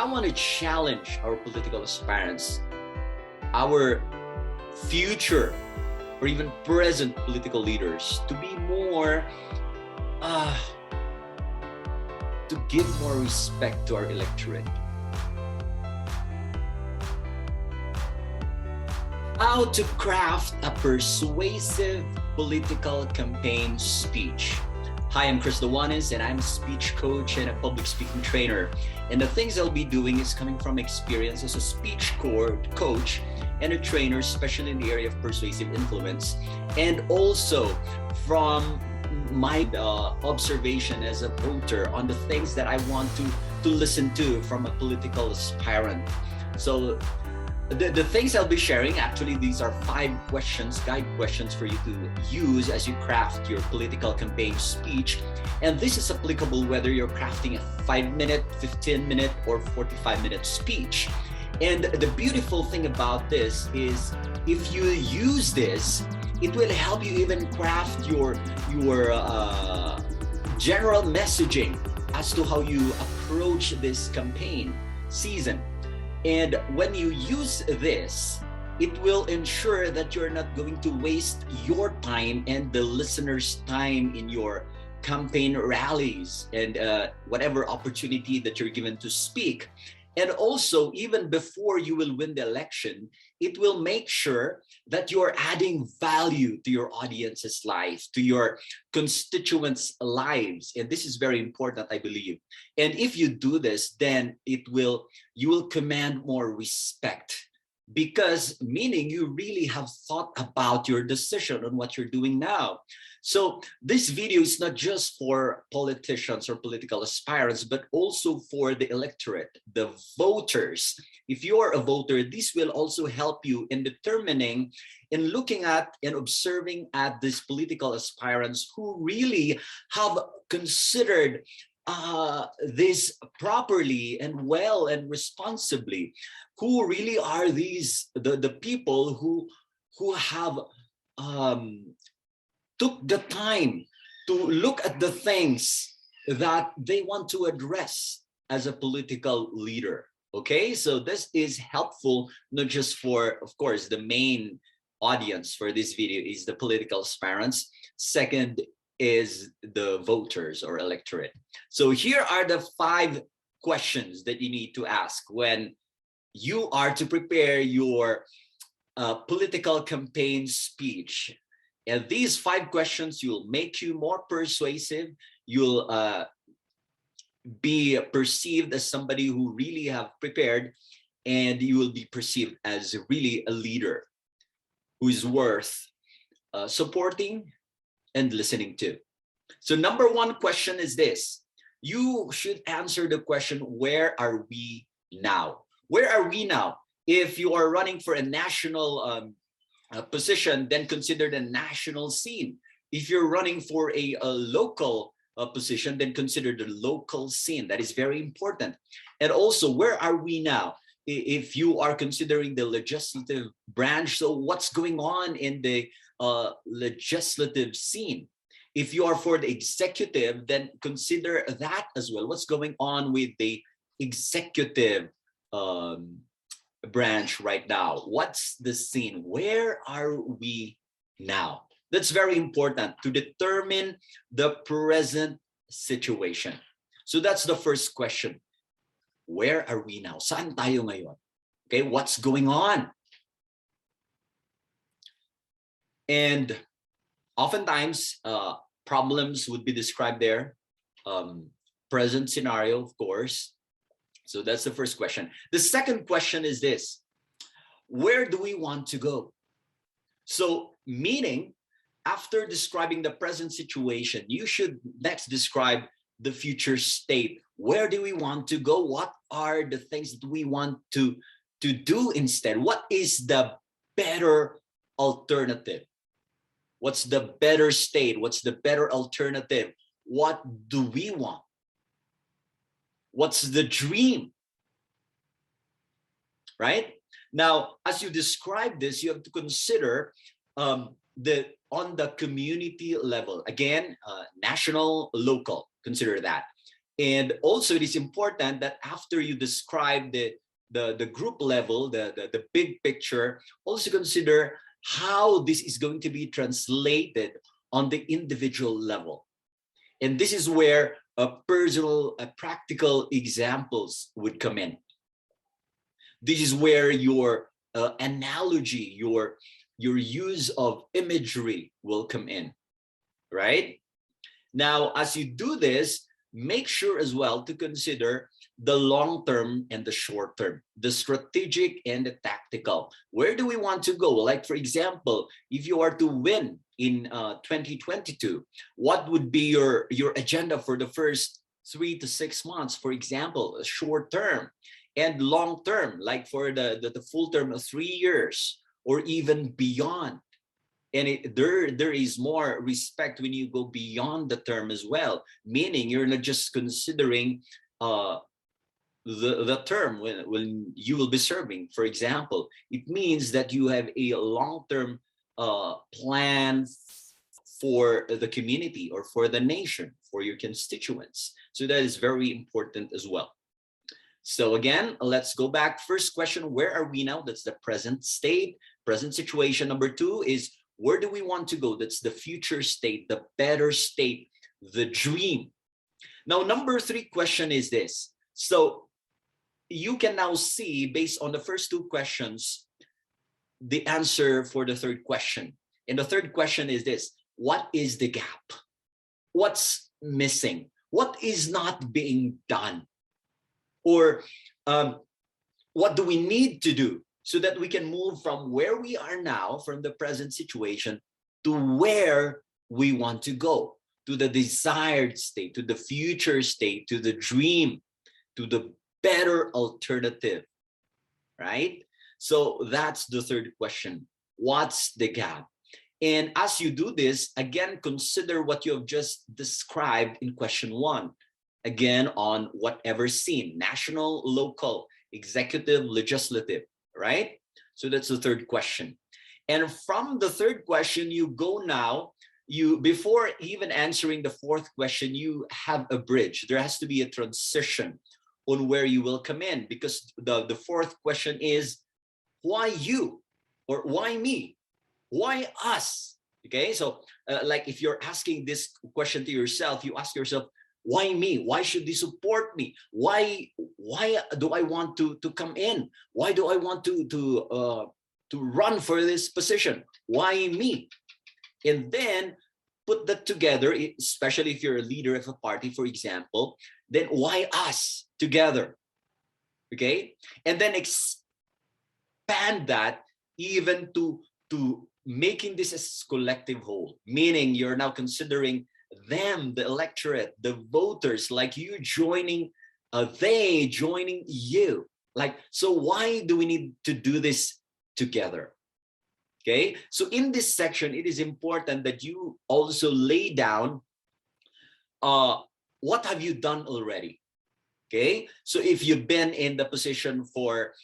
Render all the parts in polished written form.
want to challenge our political aspirants, our future or even present political leaders to be more, to give more respect to our electorate. How to craft a persuasive political campaign speech. Hi, I'm Chris Dao-anis, and I'm a speech coach and a public speaking trainer. And the things I'll be doing is coming from experience as a speech coach and a trainer, especially in the area of persuasive influence, and also from my observation as a voter on the things that I want to listen to from a political aspirant. So the things I'll be sharing, actually, these are 5 questions, guide questions for you to use as you craft your political campaign speech. And this is applicable whether you're crafting a 5-minute, 15-minute, or 45-minute speech. And the beautiful thing about this is if you use this, it will help you even craft your general messaging as to how you approach this campaign season. And when you use this, it will ensure that you're not going to waste your time and the listeners' time in your campaign rallies and whatever opportunity that you're given to speak. And also, even before you will win the election, it will make sure that you're adding value to your audience's life, to your constituents' lives. And this is very important, I believe. And if you do this, then you will command more respect, because meaning you really have thought about your decision on what you're doing now. So this video is not just for politicians or political aspirants, but also for the electorate, the voters. If you're a voter, this will also help you in determining, in looking at and observing at these political aspirants who really have considered this properly and well and responsibly, who really are these the people who have took the time to look at the things that they want to address as a political leader. Okay, so this is helpful not just for, of course, the main audience for this video is the political aspirants. Second is the voters or electorate. So here are the 5 questions that you need to ask when you are to prepare your political campaign speech. And these 5 questions will make you more persuasive. You'll be perceived as somebody who really have prepared, and you will be perceived as really a leader who is worth supporting and listening to. So number 1 question is this. You should answer the question, where are we now? Where are we now? If you are running for a national position, then consider the national scene. If you're running for a local position, then consider the local scene. That is very important. And also, where are we now? If you are considering the legislative branch, so what's going on in the legislative scene? If you are for the executive, then consider that as well. What's going on with the executive branch right now? What's the scene? Where are we now? That's very important to determine the present situation. So that's the first question. Where are we now? Saan tayo ngayon? Okay, what's going on? And oftentimes, problems would be described there. Present scenario, of course. So that's the first question. The second question is this. Where do we want to go? So meaning, after describing the present situation, you should next describe the future state. Where do we want to go? What are the things that we want to do instead? What is the better alternative? What's the better state? What's the better alternative? What do we want? What's the dream? Right? Now, as you describe this, you have to consider on the community level. Again, national, local, consider that. And also it is important that after you describe the group level, the big picture, also consider how this is going to be translated on the individual level. And this is where personal practical examples would come in. This is where your analogy, your use of imagery will come in, right? Now, as you do this, make sure as well to consider the long term and the short term, the strategic and the tactical. Where do we want to go? Like, for example, if you are to win in 2022, what would be your agenda for the first 3 to 6 months, for example, short term, and long term, like for the full term of 3 years or even beyond. And there is more respect when you go beyond the term as well, meaning you're not just considering the term when you will be serving. For example, it means that you have a long-term plan for the community or for the nation, for your constituents. So that is very important as well. So again, let's go back. First question, where are we now? That's the present state, present situation. Number 2 is, where do we want to go? That's the future state, the better state, the dream. Now, number 3 question is this. So you can now see, based on the first 2 questions, the answer for the 3rd question. And the 3rd question is this: what is the gap? What's missing? What is not being done? Or what do we need to do so that we can move from where we are now, from the present situation, to where we want to go, to the desired state, to the future state, to the dream, to the better alternative, right? So that's the 3rd question. What's the gap? And as you do this, again, consider what you have just described in question 1. Again, on whatever scene, national, local, executive, legislative, right? So that's the 3rd question. And from the 3rd question, you go now, before even answering the 4th question, you have a bridge. There has to be a transition on where you will come in, because the 4th question is, why you? Or why me? Why us? Okay, so like if you're asking this question to yourself, you ask yourself, why me? Why should they support me? Why do I want to come in? Why do I want to run for this position? Why me? And then put that together, especially if you're a leader of a party, for example, then why us together? Okay, and then expand that even to making this as collective whole, meaning you're now considering them, the electorate, the voters, like you joining, they joining you. Like, so why do we need to do this together? Okay, so in this section, it is important that you also lay down what have you done already. Okay, so if you've been in the position for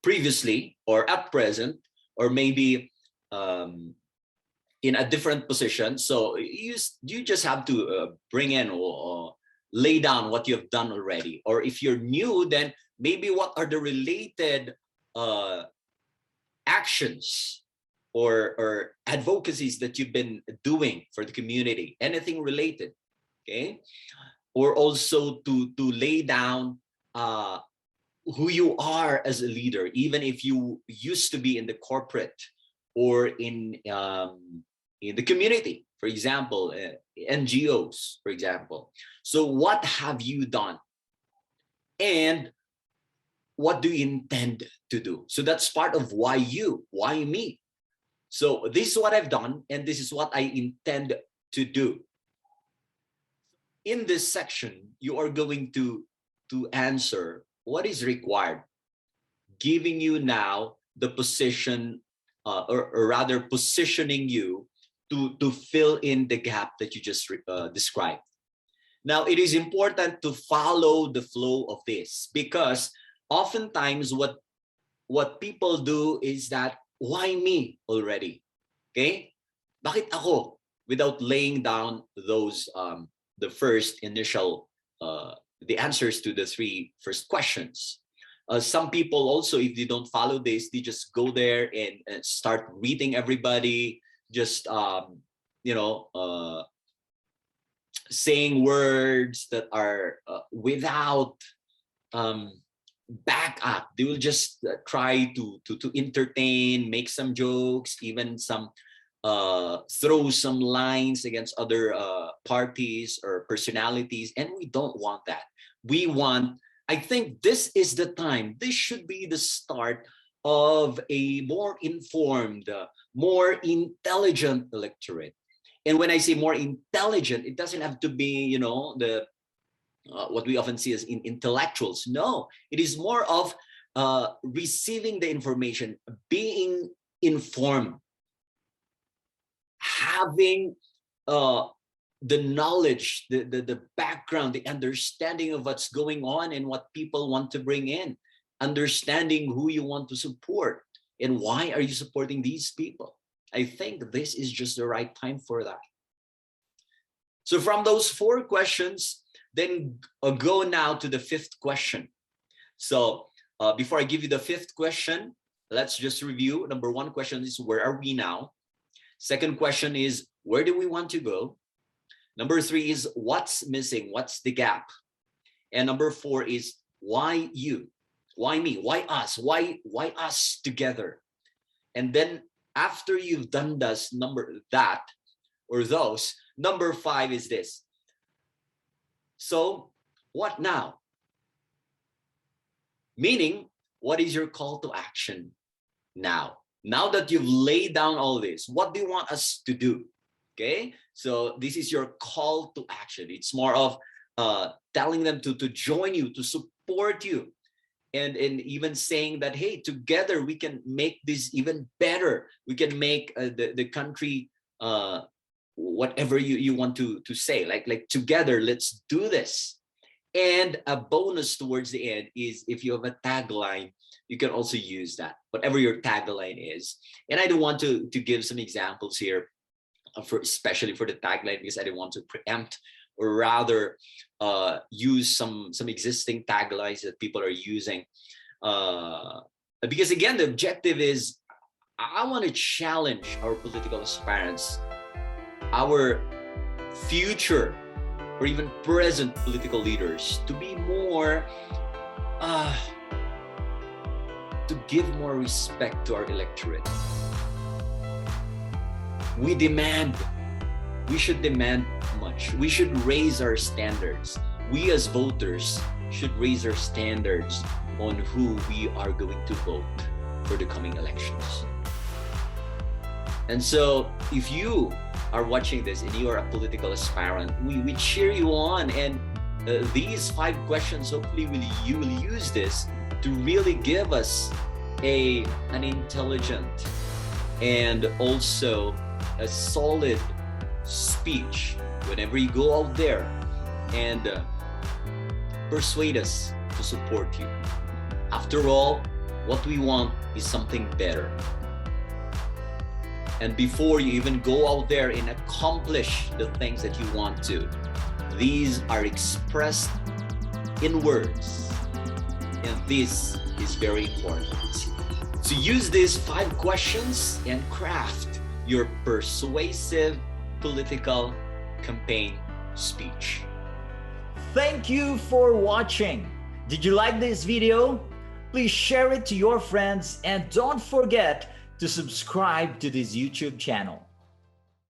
previously or at present, or maybe in a different position, so you just have to bring in or lay down what you have done already. Or if you're new, then maybe what are the related actions or advocacies that you've been doing for the community, anything related. Okay, or also to lay down who you are as a leader, even if you used to be in the corporate or in the community, for example, NGOs, for example. So what have you done? And what do you intend to do? So that's part of why you, why me. So this is what I've done, and this is what I intend to do. In this section, you are going to answer what is required, giving you now the position, or rather positioning you to fill in the gap that you just described. Now, it is important to follow the flow of this, because oftentimes what people do is that, why me already? Okay? Bakit ako? Without laying down those the first initial, the answers to the three first questions. Some people also, if they don't follow this, they just go there and start reading everybody, just saying words that are without backup. They will just try to entertain, make some jokes, even some throw some lines against other parties or personalities, and we don't want that. We want, I think this is the time, this should be the start of a more informed, more intelligent electorate. And when I say more intelligent, it doesn't have to be, the what we often see as intellectuals. No, it is more of receiving the information, being informed, having the knowledge, the background, the understanding of what's going on and what people want to bring in, understanding who you want to support and why are you supporting these people. I think this is just the right time for that. So from those 4 questions, then go now to the 5th question. So before I give you the 5th question, let's just review. Number 1 question is, where are we now? 2nd question is, where do we want to go? Number 3 is, what's missing? What's the gap? And number 4 is, why you? Why me? Why us? Why us together? And then after you've done those, number 5 is this. So what now? Meaning, what is your call to action now? Now that you've laid down all this, what do you want us to do? Okay, so this is your call to action. It's more of telling them to join you, to support you, and even saying that, hey, together we can make this even better. We can make the country whatever you want to say, like together, let's do this. And a bonus towards the end is, if you have a tagline, you can also use that, whatever your tagline is. And I don't want to give some examples here, especially for the tagline, because I don't want to preempt, or rather use some existing taglines that people are using. Because again, the objective is, I want to challenge our political aspirants, our future or even present political leaders, to be more, to give more respect to our electorate. We should demand much. We should raise our standards. We as voters should raise our standards on who we are going to vote for the coming elections. And so if you are watching this and you are a political aspirant, we cheer you on. And these 5 questions, hopefully you will use this to really give us an intelligent and also a solid speech whenever you go out there, and persuade us to support you. After all, what we want is something better. And before you even go out there and accomplish the things that you want to, these are expressed in words. And this is very important. So use these 5 questions and craft your persuasive political campaign speech. Thank you for watching. Did you like this video? Please share it to your friends and don't forget to subscribe to this YouTube channel.